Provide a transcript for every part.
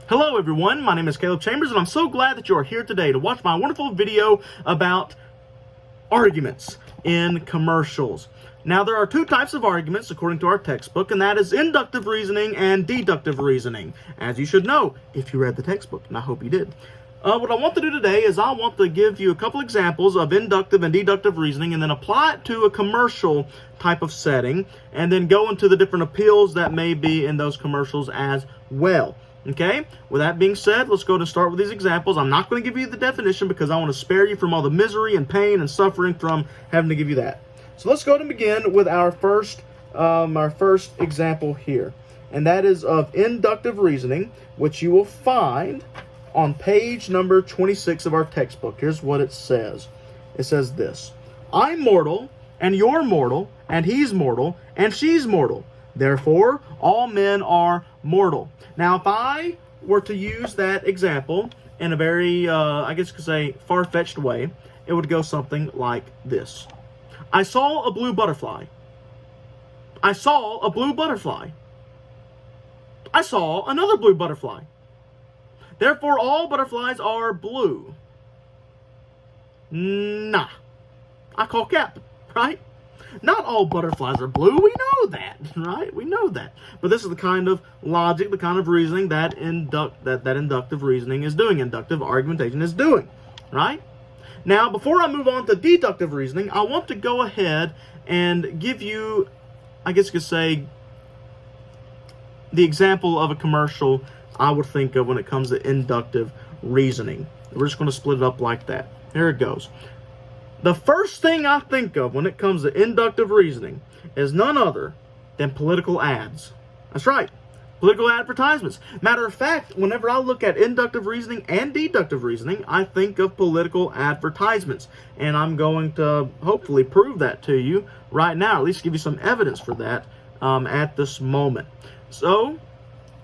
Hello everyone, my name is Caleb Chambers and I'm so glad that you are here today to watch my wonderful video about arguments in commercials. Now there are two types of arguments according to our textbook, and that is inductive reasoning and deductive reasoning, as you should know if you read the textbook, and I hope you did. What I want to do today is I want to give you a couple examples of inductive and deductive reasoning and then apply it to a commercial type of setting and then go into the different appeals that may be in those commercials as well. Okay, with that being said, let's go to start with these examples. I'm not going to give you the definition because I want to spare you from all the misery and pain and suffering from having to give you that. So let's go to begin with our first example here, and that is of inductive reasoning, which you will find on page number 26 of our textbook. Here's what it says. It says this: I'm mortal, and you're mortal, and he's mortal, and she's mortal. Therefore, all men are mortal. Now, if I were to use that example in a very, I guess you could say, far-fetched way, it would go something like this. I saw a blue butterfly. I saw a blue butterfly. I saw another blue butterfly. Therefore, all butterflies are blue. Nah. I call cap, right? Not all butterflies are blue. We know that, right? We know that. But this is the kind of logic, the kind of reasoning that inductive reasoning is doing, inductive argumentation is doing, right? Now, before I move on to deductive reasoning, I want to go ahead and give you, I guess you could say, the example of a commercial I would think of when it comes to inductive reasoning. We're just going to split it up like that. Here it goes. The first thing I think of when it comes to inductive reasoning is none other than political ads. That's right, political advertisements. Matter of fact, whenever I look at inductive reasoning and deductive reasoning, I think of political advertisements. And I'm going to hopefully prove that to you right now, at least give you some evidence for that at this moment. So,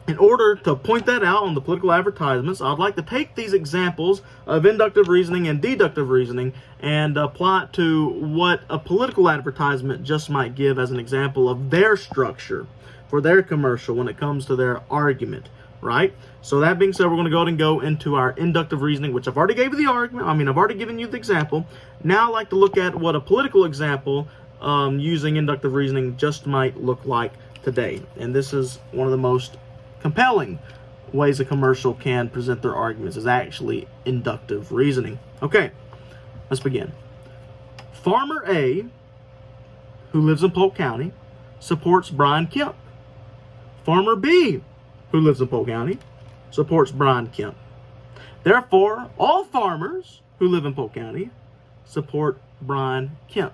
in order to point that out on the political advertisements, I'd like to take these examples of inductive reasoning and deductive reasoning and apply it to what a political advertisement just might give as an example of their structure for their commercial when it comes to their argument, right? So that being said, we're going to go ahead and go into our inductive reasoning, which I've already gave you the argument. I've already given you the example. Now I'd like to look at what a political example using inductive reasoning just might look like today. And this is one of the most compelling ways a commercial can present their arguments is actually inductive reasoning. Okay, let's begin. Farmer A, who lives in Polk County, supports Brian Kemp. Farmer B, who lives in Polk County, supports Brian Kemp. Therefore, all farmers who live in Polk County support Brian Kemp.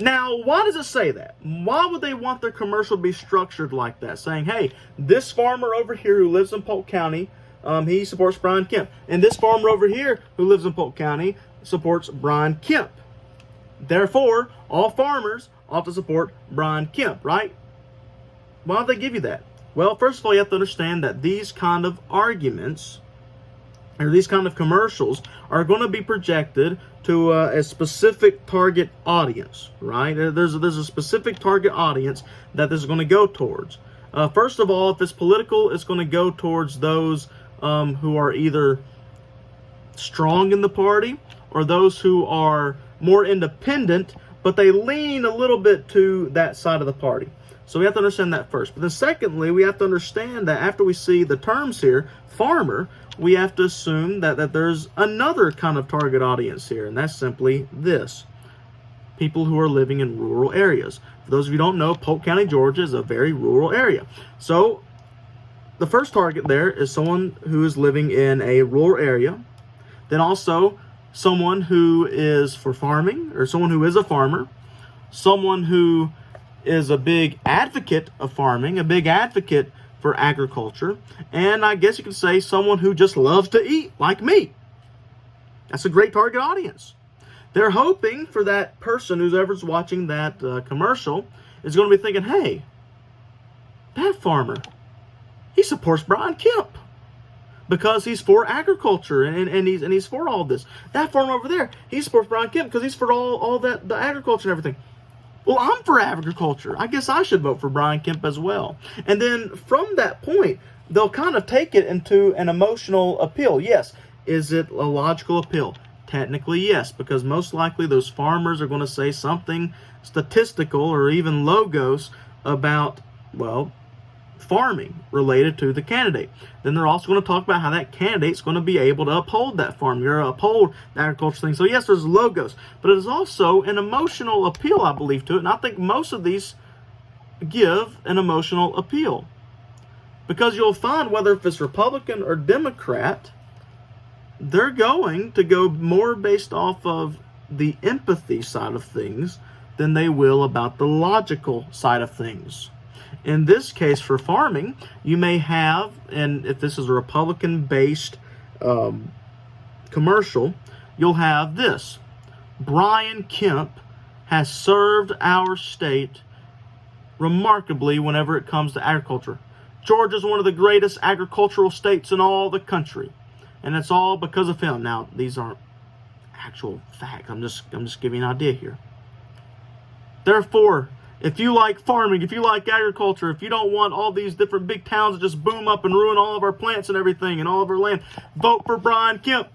Now, why does it say that? Why would they want their commercial to be structured like that? Saying, hey, this farmer over here who lives in Polk County, he supports Brian Kemp. And this farmer over here who lives in Polk County supports Brian Kemp. Therefore, all farmers ought to support Brian Kemp, right? Why don't they give you that? Well, first of all, you have to understand that these kind of arguments or these kind of commercials are going to be projected to a specific target audience, right? There's a specific target audience that this is going to go towards. First of all, if it's political, it's going to go towards those who are either strong in the party or those who are more independent, but they lean a little bit to that side of the party. So we have to understand that first. But then secondly, we have to understand that after we see the terms here, farmer, we have to assume that there's another kind of target audience here, and that's simply this: people who are living in rural areas. For those of you who don't know, Polk County, Georgia is a very rural area. So the first target there is someone who is living in a rural area, then also someone who is for farming, or someone who is a farmer, someone who is a big advocate of farming, a big advocate for agriculture, and I guess you could say someone who just loves to eat, like me. That's a great target audience. They're hoping for that person who's ever watching that commercial is going to be thinking, hey, that farmer, he supports Brian Kemp because he's for agriculture and he's for all this. That farmer over there, he supports Brian Kemp because he's for all that, the agriculture and everything. Well, I'm for agriculture. I guess I should vote for Brian Kemp as well. And then from that point, they'll kind of take it into an emotional appeal. Yes. Is it a logical appeal? Technically, yes, because most likely those farmers are going to say something statistical or even logos about, well, farming related to the candidate. Then they're also going to talk about how that candidate's going to be able to uphold that farming or uphold the agriculture thing. So yes, there's logos, but it is also an emotional appeal, I believe, to it. And I think most of these give an emotional appeal. Because you'll find whether if it's Republican or Democrat, they're going to go more based off of the empathy side of things than they will about the logical side of things. In this case, for farming, you may have, and if this is a Republican-based commercial, you'll have this. Brian Kemp has served our state remarkably whenever it comes to agriculture. Georgia is one of the greatest agricultural states in all the country. And it's all because of him. Now, these aren't actual facts. I'm just giving you an idea here. Therefore, if you like farming, if you like agriculture, if you don't want all these different big towns to just boom up and ruin all of our plants and everything and all of our land, vote for Brian Kemp.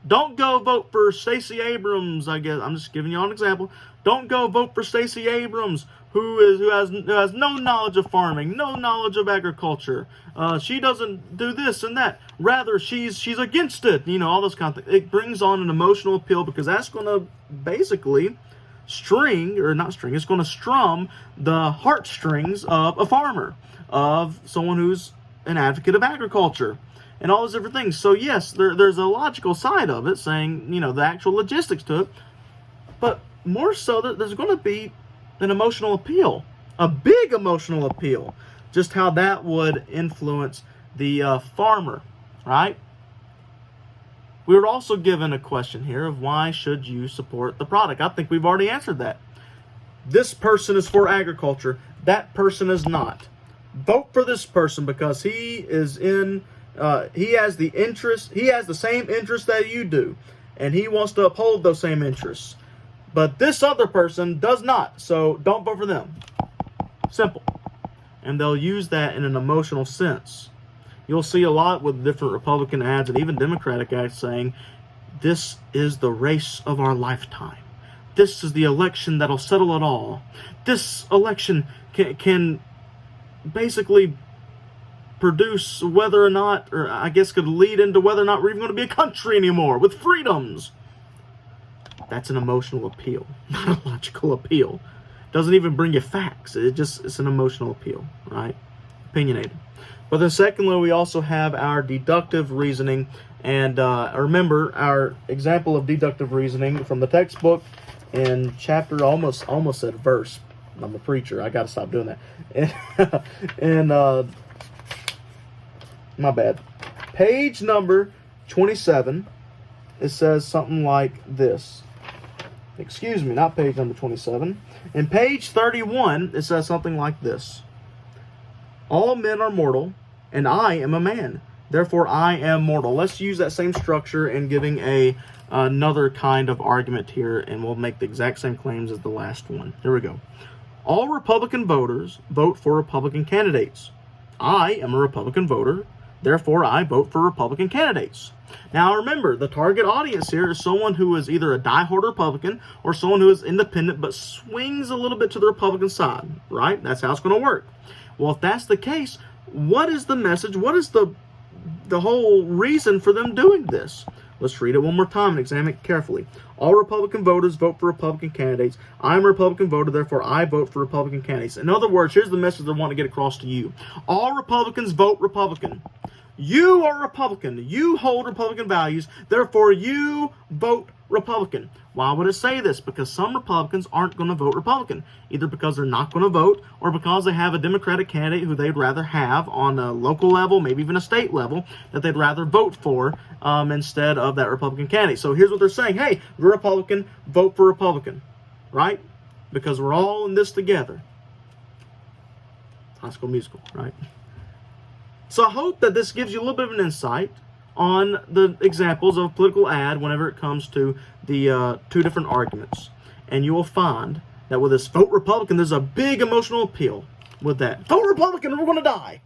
Don't go vote for Stacey Abrams, I guess. I'm just giving you an example. Don't go vote for Stacey Abrams, who has no knowledge of farming, no knowledge of agriculture. She doesn't do this and that. Rather, she's against it. You know, all those kind of things. It brings on an emotional appeal because that's going to basically it's going to strum the heartstrings of a farmer, of someone who's an advocate of agriculture, and all those different things. So yes, there's a logical side of it, saying, you know, the actual logistics to it, but more so that there's going to be an emotional appeal, a big emotional appeal, just how that would influence the farmer, right? We were also given a question here of why should you support the product? I think we've already answered that. This person is for agriculture. That person is not. Vote for this person because he is he has the same interest that you do, and he wants to uphold those same interests. But this other person does not, so don't vote for them. Simple. And they'll use that in an emotional sense. You'll see a lot with different Republican ads and even Democratic ads saying, this is the race of our lifetime. This is the election that'll settle it all. This election can basically produce whether or not, or I guess could lead into whether or not we're even going to be a country anymore with freedoms. That's an emotional appeal, not a logical appeal. Doesn't even bring you facts. It's an emotional appeal, right? Opinionated. But then secondly, we also have our deductive reasoning. And remember, our example of deductive reasoning from the textbook in chapter, almost said verse. I'm a preacher. I got to stop doing that. And my bad. Page number 27, it says something like this. Excuse me, not page number 27. In page 31, it says something like this. All men are mortal, and I am a man. Therefore, I am mortal. Let's use that same structure in giving another kind of argument here, and we'll make the exact same claims as the last one. Here we go. All Republican voters vote for Republican candidates. I am a Republican voter. Therefore, I vote for Republican candidates. Now, remember, the target audience here is someone who is either a diehard Republican or someone who is independent but swings a little bit to the Republican side, right? That's how it's going to work. Well, if that's the case, what is the message? What is the whole reason for them doing this? Let's read it one more time and examine it carefully. All Republican voters vote for Republican candidates. I'm a Republican voter, therefore I vote for Republican candidates. In other words, here's the message I want to get across to you. All Republicans vote Republican. You are Republican. You hold Republican values. Therefore, you vote Republican. Why would it say this? Because some Republicans aren't going to vote Republican, either because they're not going to vote or because they have a Democratic candidate who they'd rather have on a local level, maybe even a state level, that they'd rather vote for instead of that Republican candidate. So here's what they're saying. Hey, you're Republican, vote for Republican, right? Because we're all in this together. High School Musical, right? So I hope that this gives you a little bit of an insight on the examples of political ad whenever it comes to the two different arguments. And you will find that with this vote Republican, there's a big emotional appeal with that. Vote Republican or we're going to die.